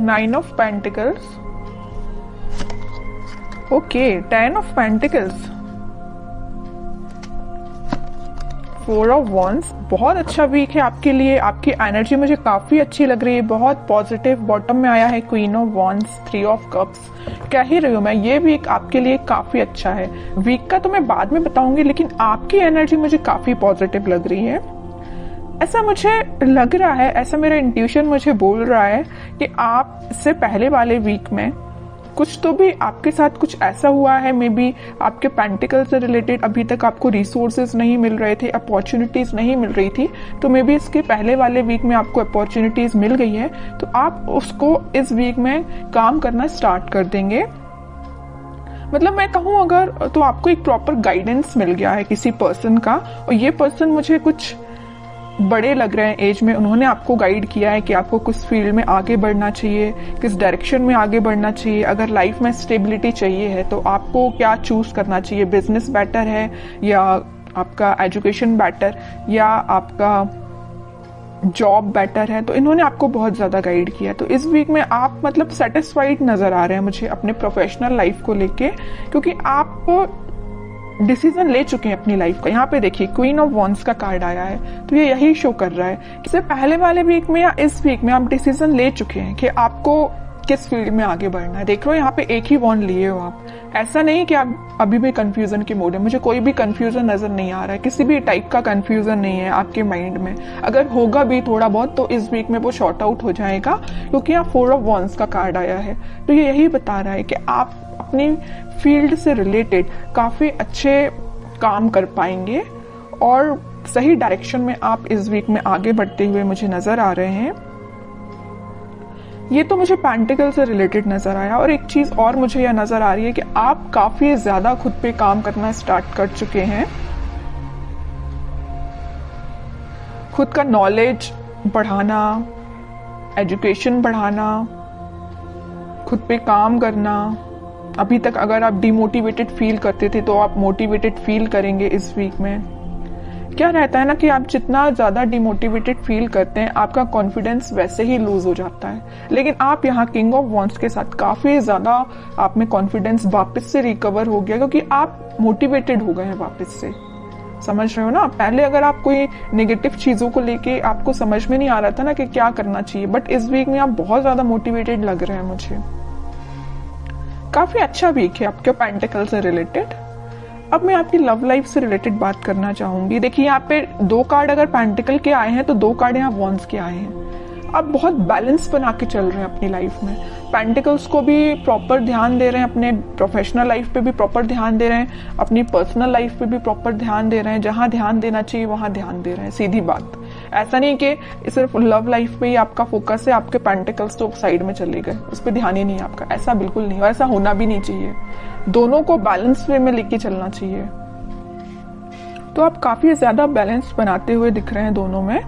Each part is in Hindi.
9 of pentacles, okay, 10 of pentacles, 4 of wands. बहुत अच्छा वीक है आपके लिए, आपकी एनर्जी मुझे काफी अच्छी लग रही है, बहुत पॉजिटिव। बॉटम में आया है queen of wands, 3 of cups. कह ही रही हूँ मैं, ये वीक आपके लिए काफी अच्छा है। वीक का तो मैं बाद में बताऊंगी, लेकिन आपकी एनर्जी मुझे काफी पॉजिटिव लग रही है। ऐसा मुझे लग रहा है, ऐसा मेरा इंट्यूशन मुझे बोल रहा है कि आप इससे पहले वाले वीक में कुछ तो भी आपके साथ कुछ ऐसा हुआ है, मे बी आपके पेंटिकल से रिलेटेड अभी तक आपको रिसोर्सेज नहीं मिल रहे थे, अपॉर्चुनिटीज नहीं मिल रही थी, तो मे बी इसके पहले वाले वीक में आपको अपॉर्चुनिटीज मिल गई है, तो आप उसको इस वीक में काम करना स्टार्ट कर देंगे। मतलब मैं कहूँ अगर, तो आपको एक प्रॉपर गाइडेंस मिल गया है किसी पर्सन का, और ये पर्सन मुझे कुछ बड़े लग रहे हैं एज में। उन्होंने आपको गाइड किया है कि आपको किस फील्ड में आगे बढ़ना चाहिए, किस डायरेक्शन में आगे बढ़ना चाहिए। अगर लाइफ में स्टेबिलिटी चाहिए है तो आपको क्या चूज करना चाहिए, बिजनेस बेटर है या आपका एजुकेशन बेटर या आपका जॉब बेटर है। तो इन्होंने आपको बहुत ज्यादा गाइड किया। तो इस वीक में आप मतलब सेटिस्फाइड नजर आ रहे हैं मुझे अपने प्रोफेशनल लाइफ को लेके, क्योंकि आप डिसीजन ले चुके हैं अपनी लाइफ का। यहाँ पे देखिए क्वीन ऑफ वॉन्ड्स का कार्ड आया है, तो ये यही शो कर रहा है कि इससे पहले वाले वीक में या इस वीक में आप डिसीजन ले चुके हैं कि आपको किस फील्ड में आगे बढ़ना है। देख लो यहाँ पे एक ही वॉन्ड लिए हो आप, ऐसा नहीं कि आप अभी भी कंफ्यूजन के मोड है। मुझे कोई भी कंफ्यूजन नजर नहीं आ रहा है, किसी भी टाइप का कंफ्यूजन नहीं है आपके माइंड में। अगर होगा भी थोड़ा बहुत तो इस वीक में वो शॉर्ट आउट हो जाएगा, क्योंकि यहाँ 4 ऑफ वॉन्ड्स का कार्ड आया है। तो ये यही बता रहा है कि आप अपनी फील्ड से रिलेटेड काफी अच्छे काम कर पाएंगे और सही डायरेक्शन में आप इस वीक में आगे बढ़ते हुए मुझे नजर आ रहे हैं। ये तो मुझे पेंटिकल से रिलेटेड नजर आया। और एक चीज और मुझे यह नजर आ रही है कि आप काफी ज्यादा खुद पे काम करना स्टार्ट कर चुके हैं, खुद का नॉलेज बढ़ाना, एजुकेशन बढ़ाना, खुद पे काम करना। अभी तक अगर आप डिमोटिवेटेड फील करते थे तो आप मोटिवेटेड फील करेंगे इस वीक में। क्या रहता है ना कि आप जितना ज्यादा डिमोटिवेटेड फील करते हैं आपका कॉन्फिडेंस वैसे ही लूज हो जाता है, लेकिन आप यहाँ किंग ऑफ वॉन्ड्स के साथ काफी ज्यादा आप में कॉन्फिडेंस वापस से रिकवर हो गया, क्योंकि आप मोटिवेटेड हो गए हैं वापस से। समझ रहे हो ना, पहले अगर आप कोई नेगेटिव चीजों को लेके आपको समझ में नहीं आ रहा था ना कि क्या करना चाहिए, बट इस वीक में आप बहुत ज्यादा मोटिवेटेड लग रहे हैं मुझे। काफी अच्छा वीक है आपके पेंटिकल से रिलेटेड। अब मैं आपकी लव लाइफ से रिलेटेड बात करना चाहूंगी। देखिए यहाँ पे 2 कार्ड अगर पेंटिकल के आए हैं तो 2 कार्ड यहाँ वॉन्ड्स के आए हैं। आप बहुत बैलेंस बना के चल रहे हैं अपनी लाइफ में। पेंटिकल्स को भी प्रॉपर ध्यान दे रहे हैं, अपने प्रोफेशनल लाइफ पे भी प्रॉपर ध्यान दे रहे हैं, अपनी पर्सनल लाइफ पे भी प्रॉपर ध्यान दे रहे हैं। जहां ध्यान देना चाहिए वहां ध्यान दे रहे हैं, सीधी बात। ऐसा नहीं कि सिर्फ लव लाइफ पे ही आपका फोकस है, आपके पेंटिकल्स तो साइड में चले गए, उस पर ध्यान ही नहीं है आपका। ऐसा बिल्कुल नहीं, और ऐसा होना भी नहीं चाहिए। दोनों को बैलेंस वे में लेके चलना चाहिए। तो आप काफी ज्यादा बैलेंस बनाते हुए दिख रहे हैं दोनों में।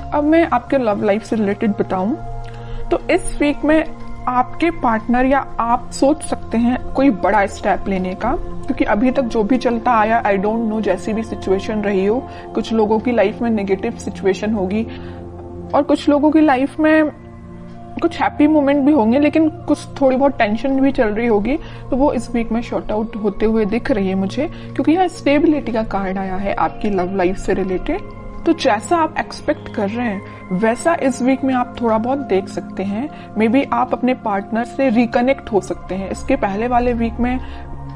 अब मैं आपके लव लाइफ से रिलेटेड बताऊं तो इस वीक में आपके पार्टनर या आप सोच सकते हैं कोई बड़ा स्टेप लेने का, क्योंकि अभी तक जो भी चलता आया, आई डोंट नो, जैसी भी सिचुएशन रही हो, कुछ लोगों की लाइफ में नेगेटिव सिचुएशन होगी और कुछ लोगों की लाइफ में कुछ हैप्पी मोमेंट भी होंगे, लेकिन कुछ थोड़ी बहुत टेंशन भी चल रही होगी। तो वो इस वीक में शॉर्ट आउट होते हुए दिख रही है मुझे, क्योंकि यहाँ स्टेबिलिटी का कार्ड आया है आपकी लव लाइफ से रिलेटेड। तो जैसा आप एक्सपेक्ट कर रहे हैं वैसा इस वीक में आप थोड़ा बहुत देख सकते हैं। मे बी आप अपने पार्टनर से रिकनेक्ट हो सकते हैं। इसके पहले वाले वीक में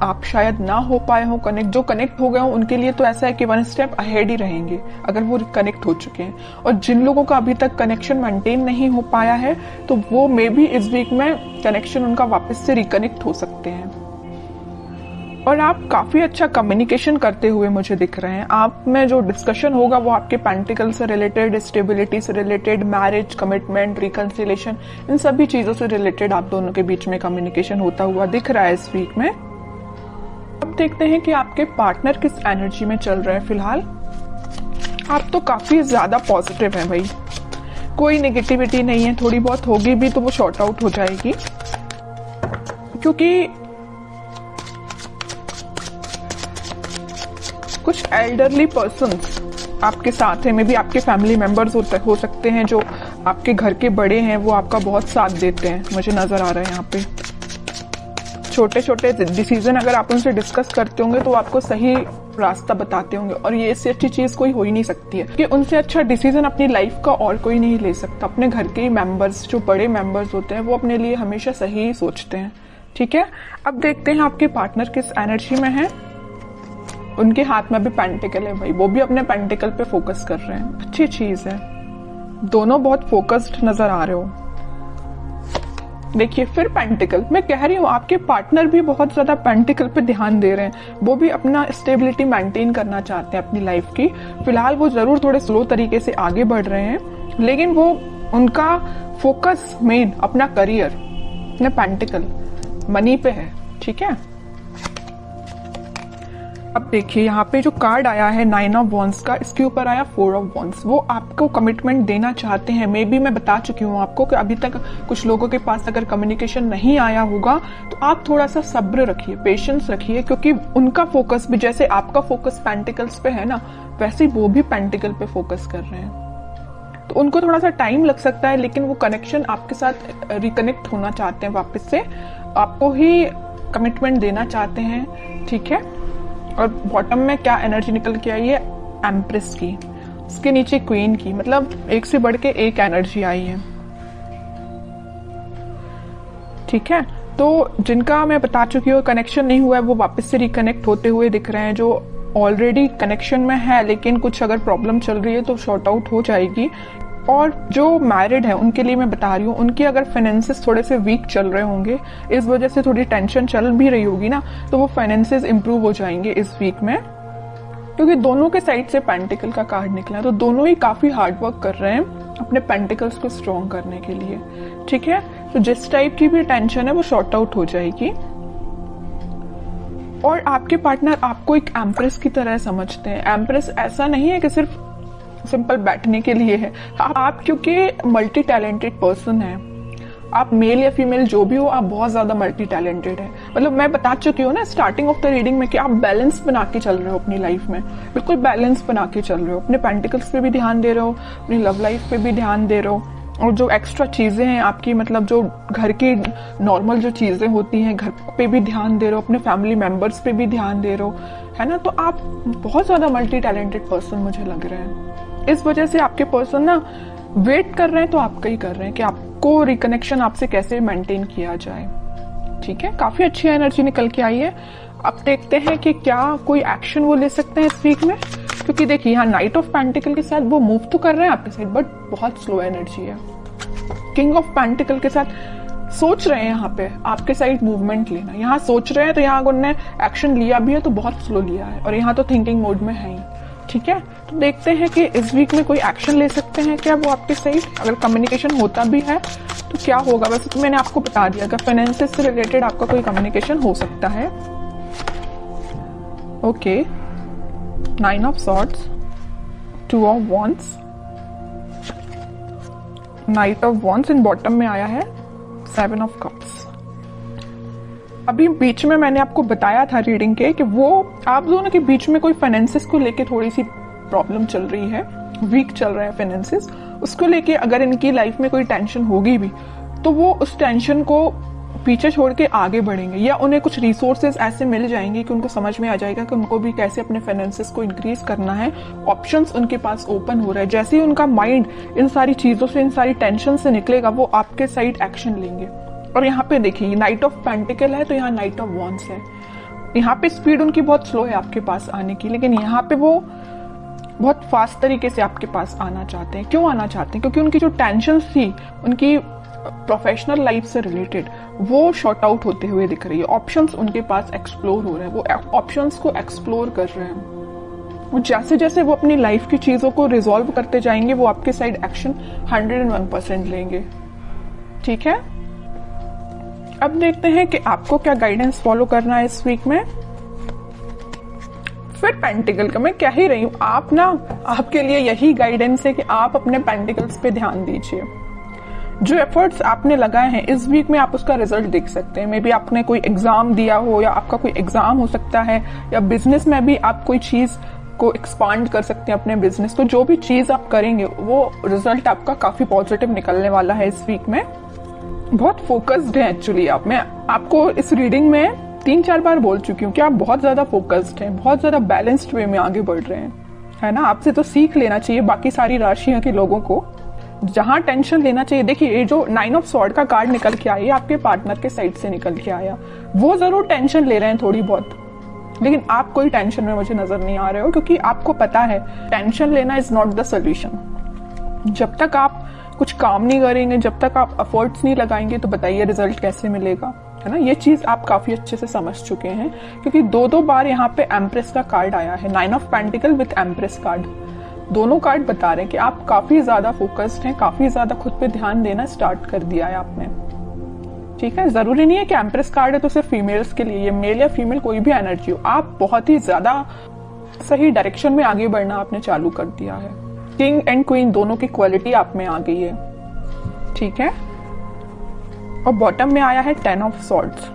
आप शायद ना हो पाए हो कनेक्ट। जो कनेक्ट हो गए हो उनके लिए तो ऐसा है कि 1 स्टेप अहेड ही रहेंगे अगर वो कनेक्ट हो चुके हैं। और जिन लोगों का अभी तक कनेक्शन मेंटेन नहीं हो पाया है तो वो मे बी इस वीक में कनेक्शन उनका वापस से रिकनेक्ट हो सकते हैं। और आप काफी अच्छा कम्युनिकेशन करते हुए मुझे दिख रहे हैं। आप में जो डिस्कशन होगा वो आपके पेंटिकल से रिलेटेड, स्टेबिलिटी से रिलेटेड, मैरिज, कमिटमेंट, रिकंसिलेशन, इन सभी चीजों से रिलेटेड आप दोनों के बीच में कम्युनिकेशन होता हुआ दिख रहा है इस वीक में। अब देखते हैं कि आपके पार्टनर किस एनर्जी में चल रहे हैं फिलहाल। आप तो काफी ज्यादा पॉजिटिव हैं भाई, कोई नेगेटिविटी नहीं है। थोड़ी बहुत होगी भी तो वो शॉर्ट आउट हो जाएगी, क्योंकि कुछ एल्डरली पर्सन्स आपके साथ हैं। मे बी आपके फैमिली मेंबर्स हो सकते हैं जो आपके घर के बड़े हैं वो आपका बहुत साथ देते हैं, मुझे नजर आ रहा है यहाँ पे। छोटे छोटे डिसीजन अगर आप उनसे डिस्कस करते होंगे तो आपको सही रास्ता बताते होंगे, और ये इससे अच्छी चीज कोई हो ही नहीं सकती है कि उनसे अच्छा डिसीजन अपनी लाइफ का और कोई नहीं ले सकता। अपने घर के ही मेंबर्स, जो बड़े मेंबर्स होते हैं, वो अपने लिए हमेशा सही सोचते हैं। ठीक है, अब देखते हैं आपके पार्टनर किस एनर्जी में है। उनके हाथ में भी पेंटिकल है भाई, वो भी अपने पेंटिकल पे फोकस कर रहे हैं, अच्छी चीज है। दोनों बहुत फोकस्ड नजर आ रहे हो। देखिए फिर पेंटिकल, मैं कह रही हूँ आपके पार्टनर भी बहुत ज्यादा पेंटिकल पे ध्यान दे रहे हैं। वो भी अपना स्टेबिलिटी मेंटेन करना चाहते हैं अपनी लाइफ की। फिलहाल वो जरूर थोड़े स्लो तरीके से आगे बढ़ रहे हैं, लेकिन वो उनका फोकस मेन अपना करियर, अपने पेंटिकल मनी पे है। ठीक है, अब देखिए यहाँ पे जो कार्ड आया है 9 ऑफ वॉन्ड्स का, इसके ऊपर आया 4 ऑफ वॉन्ड्स। वो आपको कमिटमेंट देना चाहते हैं। मे बी मैं बता चुकी हूँ आपको कि अभी तक कुछ लोगों के पास अगर कम्युनिकेशन नहीं आया होगा तो आप थोड़ा सा सब्र रखिए, पेशेंस रखिए, क्योंकि उनका फोकस भी जैसे आपका फोकस पेंटिकल्स पे है ना, वैसे वो भी पेंटिकल पे फोकस कर रहे हैं। तो उनको थोड़ा सा टाइम लग सकता है, लेकिन वो कनेक्शन आपके साथ रिकनेक्ट होना चाहते हैं वापस से, आपको ही कमिटमेंट देना चाहते हैं। ठीक है, और बॉटम में क्या एनर्जी निकल के आई है, एम्प्रेस की, उसके नीचे क्वीन की, मतलब एक से बढ़ के एक एनर्जी आई है। ठीक है, तो जिनका मैं बता चुकी हूँ कनेक्शन नहीं हुआ है, वो वापस से रिकनेक्ट होते हुए दिख रहे हैं। जो ऑलरेडी कनेक्शन में है लेकिन कुछ अगर प्रॉब्लम चल रही है तो शॉर्ट आउट हो जाएगी। और जो मैरिड है उनके लिए मैं बता रही हूँ, उनके अगर फाइनेंसेस थोड़े से वीक चल रहे होंगे, इस वजह से थोड़ी टेंशन चल भी रही होगी ना, तो वो फाइनेंसेस इंप्रूव हो जाएंगे इस वीक में, क्योंकि दोनों के साइड से पेंटिकल का कार्ड निकला है। तो दोनों ही काफी हार्ड वर्क कर रहे हैं अपने पेंटिकल्स को स्ट्रॉन्ग करने के लिए। ठीक है, तो जिस टाइप की भी टेंशन है वो शॉर्ट आउट हो जाएगी। और आपके पार्टनर आपको एक एम्प्रेस की तरह समझते हैं। एम्प्रेस ऐसा नहीं है कि सिर्फ सिंपल बैठने के लिए है। आप क्योंकि मल्टी टैलेंटेड पर्सन है, आप मेल या फीमेल जो भी हो, आप बहुत ज्यादा मल्टी टैलेंटेड है। मतलब मैं बता चुकी हूँ ना स्टार्टिंग ऑफ द रीडिंग में कि आप बैलेंस बना के चल रहे हो अपनी लाइफ में, बिल्कुल बैलेंस बना के चल रहे हो। अपने पेंटिकल्स पे भी ध्यान दे रहे हो, अपनी लव लाइफ पे भी ध्यान दे रहे हो, और जो एक्स्ट्रा चीजें हैं आपकी, मतलब जो घर की नॉर्मल जो चीजें होती हैं, घर पे भी ध्यान दे रहे हो, अपने फैमिली मेंबर्स पे भी ध्यान दे रहे हो, है ना। तो आप बहुत ज्यादा मल्टी टैलेंटेड पर्सन मुझे लग रहे हैं। इस वजह से आपके पर्सन ना वेट कर रहे हैं, तो आपका ही कर रहे हैं कि आपको रिकनेक्शन आपसे कैसे मेंटेन किया जाए। ठीक है, काफी अच्छी एनर्जी निकल के आई है। अब देखते हैं कि क्या कोई एक्शन वो ले सकते हैं इस वीक में, क्योंकि देखिए यहाँ नाइट ऑफ पेंटिकल के साथ वो मूव तो कर रहे हैं आपके साइड, बट बहुत स्लो एनर्जी है। किंग ऑफ पेंटिकल के साथ सोच रहे हैं यहाँ पे आपके साइड मूवमेंट लेना, यहाँ सोच रहे हैं, तो यहाँ उन्होंने एक्शन लिया भी है तो बहुत स्लो लिया है, और यहाँ तो थिंकिंग मोड में है ही। ठीक है, तो देखते हैं कि इस वीक में कोई एक्शन ले सकते हैं क्या वो आपके साइड। अगर कम्युनिकेशन होता भी है तो क्या होगा। वैसे तो मैंने आपको बता दिया कि फाइनेंसेस से रिलेटेड आपका कोई कम्युनिकेशन हो सकता है। Okay, 9 of swords, 2 of wands, night of wands, in bottom में आया है 7 ऑफ कप्स। अभी बीच में मैंने आपको बताया था रीडिंग के कि वो आप दोनों के बीच में कोई फाइनेंसेस को लेके थोड़ी सी प्रॉब्लम चल रही है, वीक चल रहा है फाइनेंसेस। उसको लेके अगर इनकी लाइफ में कोई टेंशन होगी भी तो वो उस टेंशन को पीछे छोड़ के आगे बढ़ेंगे, या उन्हें कुछ रिसोर्सेज ऐसे मिल जाएंगे कि उनको समझ में आ जाएगा कि उनको भी कैसे अपने फाइनेंसेस को इंक्रीज करना है। ऑप्शंस उनके पास ओपन हो रहा है। जैसे ही उनका माइंड इन सारी चीजों से, इन सारी टेंशन से निकलेगा, वो आपके साइड एक्शन लेंगे। और यहाँ पे देखिए नाइट ऑफ पेंटिकल है तो यहाँ नाइट ऑफ वॉन्ड्स है। यहाँ पे स्पीड उनकी बहुत स्लो है आपके पास आने की, लेकिन यहाँ पे वो बहुत फास्ट तरीके से आपके पास आना चाहते हैं। क्यों आना चाहते हैं? क्योंकि उनकी जो टेंशन थी उनकी प्रोफेशनल लाइफ से रिलेटेड, वो शॉर्ट आउट होते हुए दिख रही है। ऑप्शंस उनके पास एक्सप्लोर हो रहे हैं, वो ऑप्शंस को एक्सप्लोर कर रहे हैं। जैसे जैसे वो अपनी लाइफ की चीजों को रिजॉल्व करते जाएंगे, वो आपके साइड एक्शन 101% लेंगे। ठीक है, अब देखते हैं कि आपको क्या गाइडेंस फॉलो करना है इस वीक में। फिर पेंटिकल का मैं कह ही रही हूं, आप ना, आपके लिए यही गाइडेंस है कि आप अपने पेंटिकल्स पे ध्यान दीजिए। जो एफर्ट्स आपने लगाए हैं इस वीक में आप उसका रिजल्ट देख सकते हैं। मे बी आपने कोई एग्जाम दिया हो, या आपका कोई एग्जाम हो सकता है, या बिजनेस में भी आप कोई चीज को एक्सपांड कर सकते हैं अपने बिजनेस को। जो भी चीज आप करेंगे वो रिजल्ट आपका काफी पॉजिटिव निकलने वाला है इस वीक में। बहुत फोकस्ड है एक्चुअली आप। मैं आपको इस रीडिंग में 3-4 बार बोल चुकी हूँ कि आप बहुत ज्यादा फोकस्ड हैं, बहुत ज्यादा बैलेंस्ड वे में आगे बढ़ रहे हैं, है ना। आपसे तो सीख लेना चाहिए बाकी सारी राशियों के लोगों को, जहां टेंशन लेना चाहिए। देखिए ये जो 9 ऑफ स्वॉर्ड का कार्ड निकल के आया, आपके पार्टनर के साइड से निकल के आया, वो जरूर टेंशन ले रहे हैं थोड़ी बहुत, लेकिन आप कोई टेंशन में मुझे नजर नहीं आ रहे हो, क्योंकि आपको पता है टेंशन लेना इज नॉट द सोल्यूशन। जब तक आप कुछ काम नहीं करेंगे, जब तक आप एफर्ट्स नहीं लगाएंगे, तो बताइए रिजल्ट कैसे मिलेगा, है ना। ये चीज आप काफी अच्छे से समझ चुके हैं, क्योंकि 2-2 बार यहाँ पे एम्प्रेस का कार्ड आया है, 9 of pentacle with empress card. दोनों कार्ड बता रहे हैं कि आप काफी ज्यादा फोकस्ड हैं, काफी ज्यादा खुद पे ध्यान देना स्टार्ट कर दिया है आपने, ठीक है। जरूरी नहीं है कि एम्प्रेस कार्ड है तो सिर्फ फीमेल्स के लिए, ये मेल या फीमेल कोई भी एनर्जी हो, आप बहुत ही ज्यादा सही डायरेक्शन में आगे बढ़ना आपने चालू कर दिया है। किंग एंड क्वीन दोनों की क्वालिटी आप में आ गई है, ठीक है। और बॉटम में आया है 10 ऑफ सॉर्ड्स।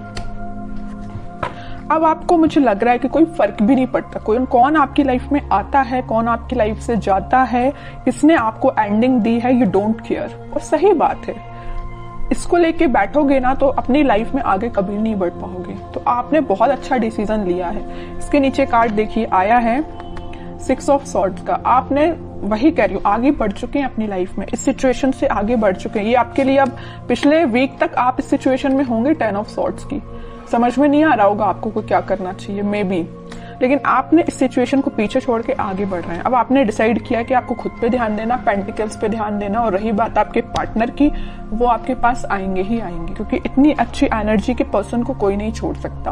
अब आपको मुझे लग रहा है कि कोई फर्क भी नहीं पड़ता कौन आपकी लाइफ में आता है, कौन आपकी लाइफ से जाता है, किसने आपको एंडिंग दी है, यू डोंट केयर। और सही बात है, इसको लेके बैठोगे ना तो अपनी लाइफ में आगे कभी नहीं बढ़ पाओगे। तो आपने बहुत अच्छा डिसीजन लिया है। इसके नीचे कार्ड देखिए आया है 6 ऑफ सॉर्ड्स का। आपने वही कह रही हूँ, आगे बढ़ चुके हैं अपनी लाइफ में, इस सिचुएशन से आगे बढ़ चुके हैं। ये आपके लिए अब पिछले वीक तक आप इस सिचुएशन में होंगे 10 ऑफ सॉर्ड्स की, समझ में नहीं आ रहा होगा आपको को क्या करना चाहिए मे बी, लेकिन आपने इस सिचुएशन को पीछे छोड़ के आगे बढ़ रहे हैं। अब आपने डिसाइड किया कि आपको खुद पे ध्यान देना, पेंटिकल्स पे ध्यान देना, और रही बात आपके पार्टनर की, वो आपके पास आएंगे ही आएंगे, क्योंकि इतनी अच्छी एनर्जी के पर्सन को कोई नहीं छोड़ सकता।